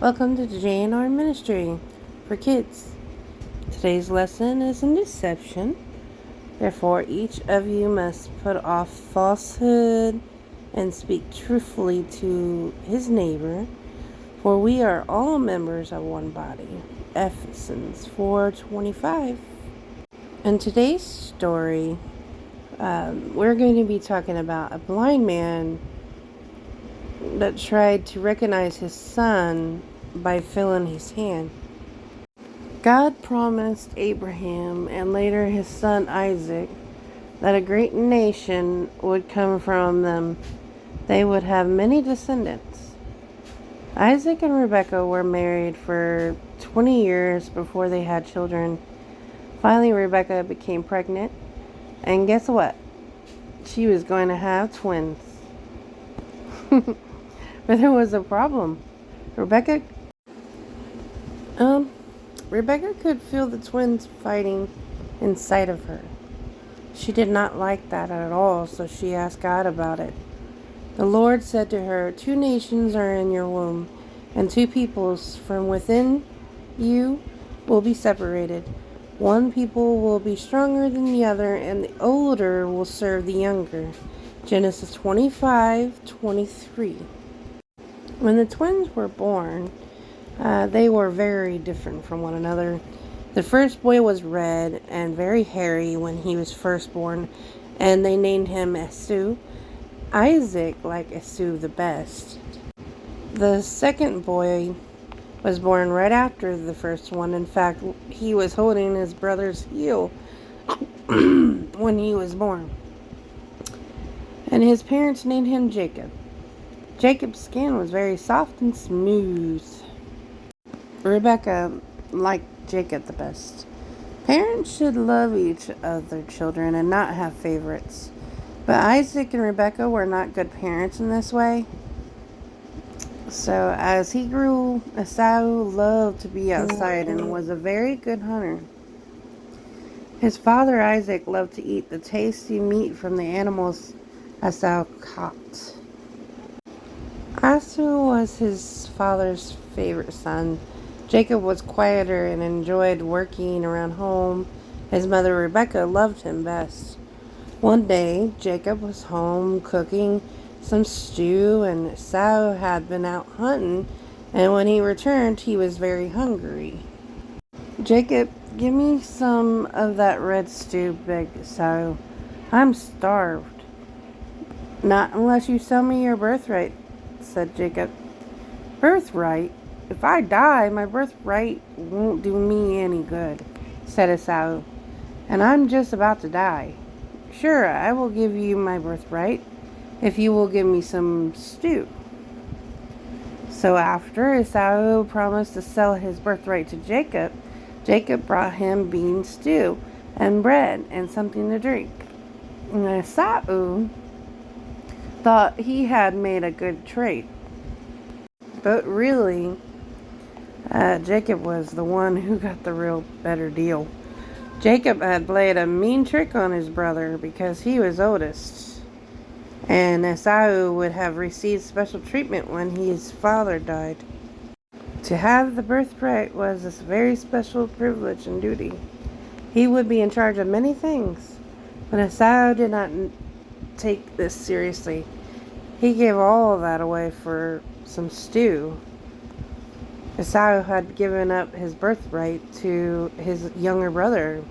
Welcome to the JNR Ministry for Kids. Today's lesson is in deception. Therefore, each of you must put off falsehood and speak truthfully to his neighbor, for we are all members of one body. Ephesians 4:25. In today's story, we're going to be talking about a blind man that tried to recognize his son by feeling his hand. God promised Abraham and later his son Isaac that a great nation would come from them. They would have many descendants. Isaac and Rebekah were married for 20 years before they had children. Finally, Rebekah became pregnant, and guess what? She was going to have twins. But there was a problem. Rebekah could feel the twins fighting inside of her. She did not like that at all, so she asked God about it. The Lord said to her, 2 nations are in your womb, and 2 peoples from within you will be separated. One people will be stronger than the other, and the older will serve the younger. Genesis 25:23. When the twins were born, they were very different from one another. The first boy was red and very hairy when he was first born, and they named him Esau. Isaac liked Esau the best. The second boy was born right after the first one. In fact, he was holding his brother's heel when he was born. And his parents named him Jacob. Jacob's skin was very soft and smooth. Rebekah liked Jacob the best. Parents should love each of their children and not have favorites. But Isaac and Rebekah were not good parents in this way. So as he grew, Esau loved to be outside and was a very good hunter. His father Isaac loved to eat the tasty meat from the animals Esau caught. Esau was his father's favorite son. Jacob was quieter and enjoyed working around home. His mother Rebekah loved him best. One day, Jacob was home cooking some stew, and Esau had been out hunting, and when he returned, he was very hungry. Jacob, give me some of that red stew, begged Esau. I'm starved. Not unless you sell me your birthright, said Jacob. Birthright? If I die, my birthright won't do me any good, said Esau. And I'm just about to die. Sure, I will give you my birthright if you will give me some stew. So after Esau promised to sell his birthright to Jacob, Jacob brought him bean stew and bread and something to drink. And Esau thought he had made a good trade. But really, Jacob was the one who got the real better deal. Jacob had played a mean trick on his brother because he was oldest. And Esau would have received special treatment when his father died. To have the birthright was a very special privilege and duty. He would be in charge of many things. But Esau did not take this seriously. He gave all of that away for some stew. Esau had given up his birthright to his younger brother,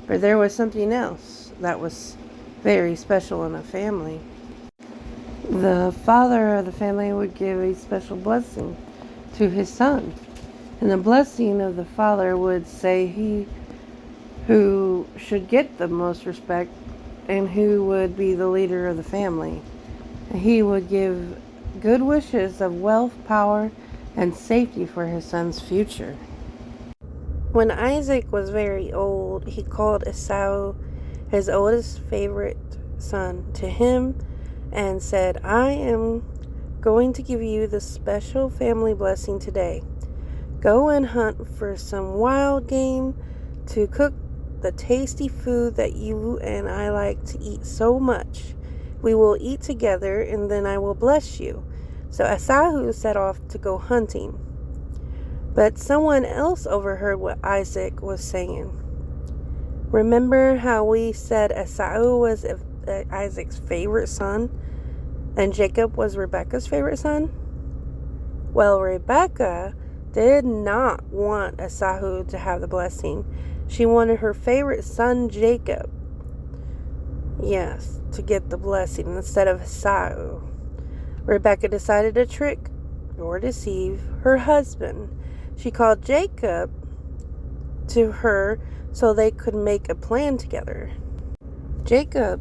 but there was something else that was very special in a family. The father of the family would give a special blessing to his son, and the blessing of the father would say he who should get the most respect and who would be the leader of the family. He would give good wishes of wealth, power, and safety for his son's future. When Isaac was very old, he called Esau, his oldest favorite son, to him and said, I am going to give you the special family blessing today. Go and hunt for some wild game to cook the tasty food that you and I like to eat so much. We will eat together, and then I will bless you. So Esau set off to go hunting. But someone else overheard what Isaac was saying. Remember how we said Esau was Isaac's favorite son and Jacob was Rebekah's favorite son? Well, Rebekah did not want Esau to have the blessing. She wanted her favorite son Jacob, yes, to get the blessing instead of Esau. Rebekah decided to trick or deceive her husband. She called Jacob to her so they could make a plan together. Jacob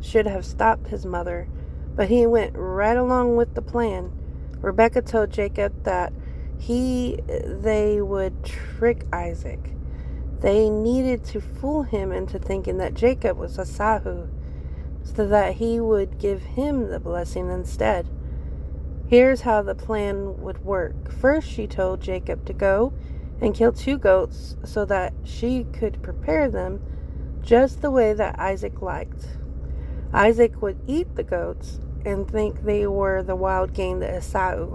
should have stopped his mother, but he went right along with the plan. Rebekah told Jacob that they would trick Isaac. They needed to fool him into thinking that Jacob was Esau, so that he would give him the blessing instead. Here's how the plan would work. First, she told Jacob to go and kill 2 goats so that she could prepare them just the way that Isaac liked. Isaac would eat the goats and think they were the wild game that Esau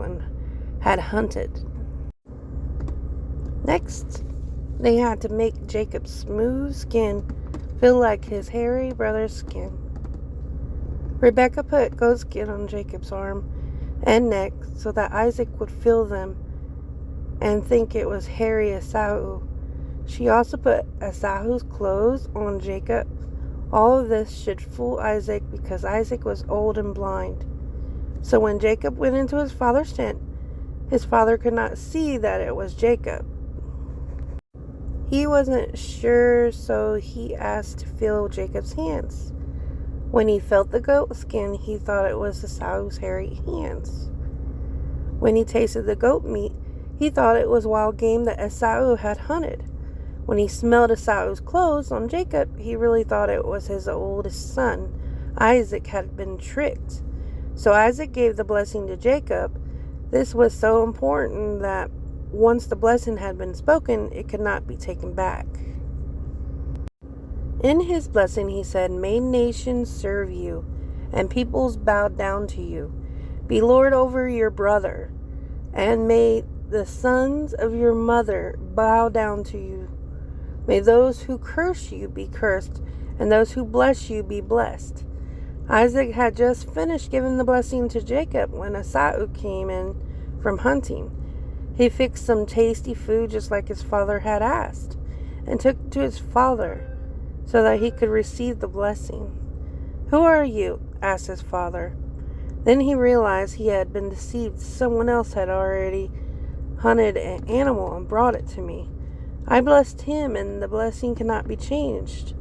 had hunted. Next, they had to make Jacob's smooth skin feel like his hairy brother's skin. Rebekah put goat skin on Jacob's arm and neck so that Isaac would feel them and think it was hairy Esau. She also put Esau's clothes on Jacob. All of this should fool Isaac because Isaac was old and blind. So when Jacob went into his father's tent, his father could not see that it was Jacob. He wasn't sure, so he asked to feel Jacob's hands. When he felt the goat skin, he thought it was Esau's hairy hands. When he tasted the goat meat, he thought it was wild game that Esau had hunted. When he smelled Esau's clothes on Jacob, he really thought it was his oldest son. Isaac had been tricked. So Isaac gave the blessing to Jacob. This was so important that once the blessing had been spoken, it could not be taken back. In his blessing, he said, "May nations serve you, and peoples bow down to you. Be lord over your brother, and may the sons of your mother bow down to you. May those who curse you be cursed, and those who bless you be blessed." Isaac had just finished giving the blessing to Jacob when Esau came in from hunting. He fixed some tasty food just like his father had asked, and took it to his father so that he could receive the blessing. "Who are you?" asked his father. Then he realized he had been deceived. Someone else had already hunted an animal and brought it to me. I blessed him, and the blessing cannot be changed.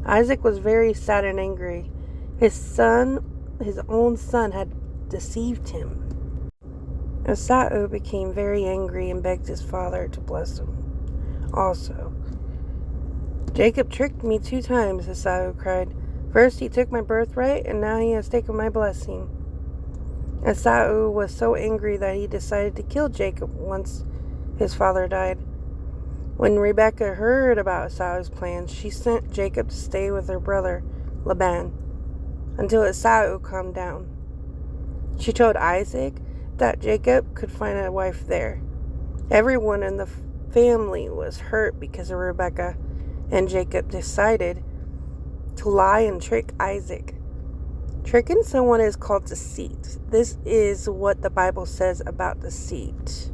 Isaac was very sad and angry. His own son, had deceived him. Esau became very angry and begged his father to bless him also. "Jacob tricked me 2 times, Esau cried. "First he took my birthright, and now he has taken my blessing." Esau was so angry that he decided to kill Jacob once his father died. When Rebekah heard about Esau's plans, she sent Jacob to stay with her brother Laban until Esau calmed down. She told Isaac that Jacob could find a wife there. Everyone in the family was hurt because of Rebekah, and Jacob decided to lie and trick Isaac. Tricking someone is called deceit. This is what the Bible says about deceit.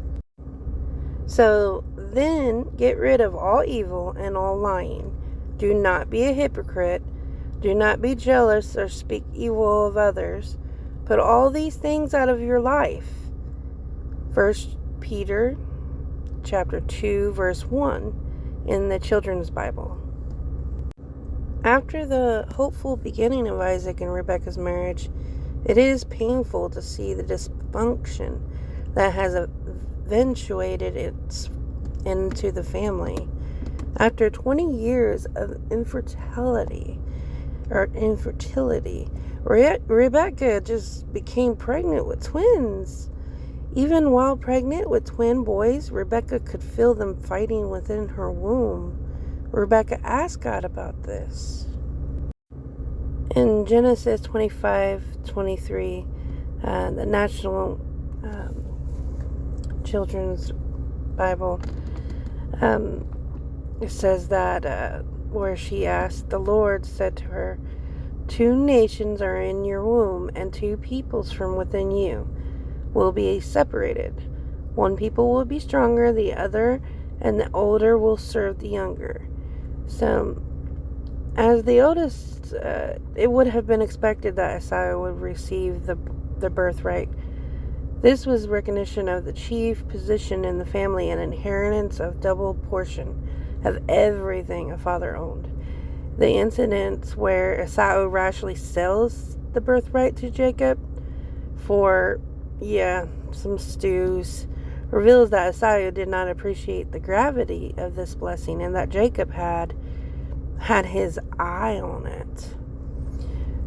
So then get rid of all evil and all lying. Do not be a hypocrite. Do not be jealous or speak evil of others. Put all these things out of your life. 1 Peter chapter 2 verse 1 in the Children's Bible. After the hopeful beginning of Isaac and Rebekah's marriage, it is painful to see the dysfunction that has eventuated into the family. After 20 years of infertility, Rebekah just became pregnant with twins. Even while pregnant with twin boys, Rebekah could feel them fighting within her womb. Rebekah asked God about this. In Genesis 25:23, the National Children's Bible. It says that where she asked, the Lord said to her, 2 nations are in your womb, and 2 peoples from within you will be separated. 1 people will be stronger, the other, and the older will serve the younger. So, as the oldest, it would have been expected that Esau would receive the birthright. This was recognition of the chief position in the family and inheritance of double portion of everything a father owned. The incidents where Esau rashly sells the birthright to Jacob for, some stews, reveals that Esau did not appreciate the gravity of this blessing and that Jacob had his eye on it.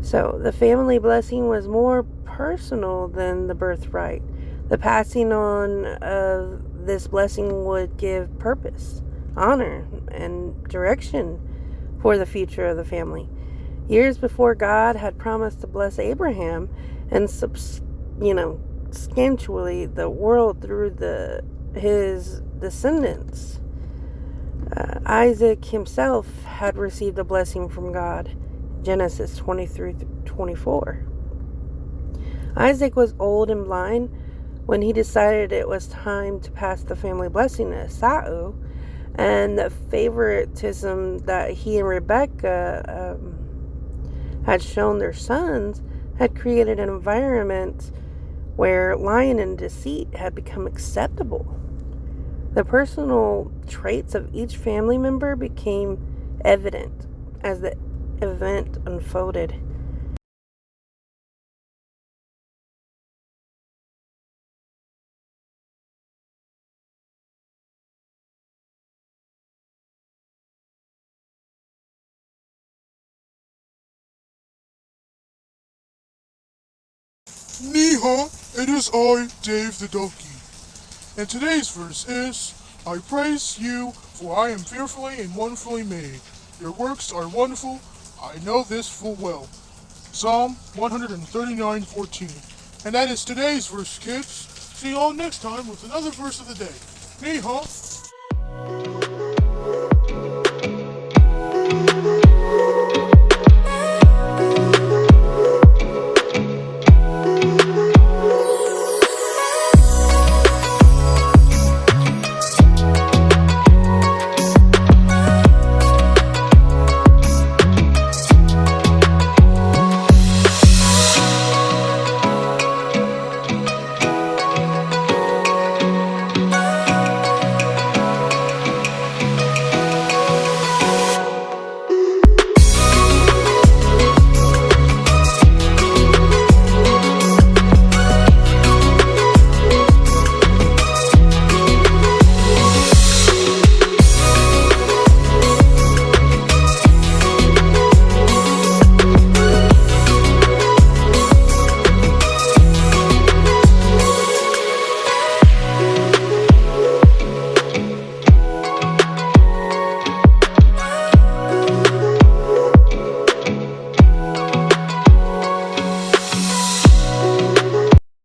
So the family blessing was more personal than the birthright. The passing on of this blessing would give purpose, honor, and direction for the future of the family. Years before, God had promised to bless Abraham and substantially the world through his descendants. Isaac himself had received a blessing from God. Genesis 23-24. Isaac was old and blind when he decided it was time to pass the family blessing to Esau, and the favoritism that he and Rebekah had shown their sons had created an environment where lying and deceit had become acceptable. The personal traits of each family member became evident as the event unfolded. Neha, it is I, Dave the Donkey. And today's verse is, I praise you, for I am fearfully and wonderfully made. Your works are wonderful, I know this full well. Psalm 139:14. And that is today's verse, kids. See you all next time with another verse of the day. Neha.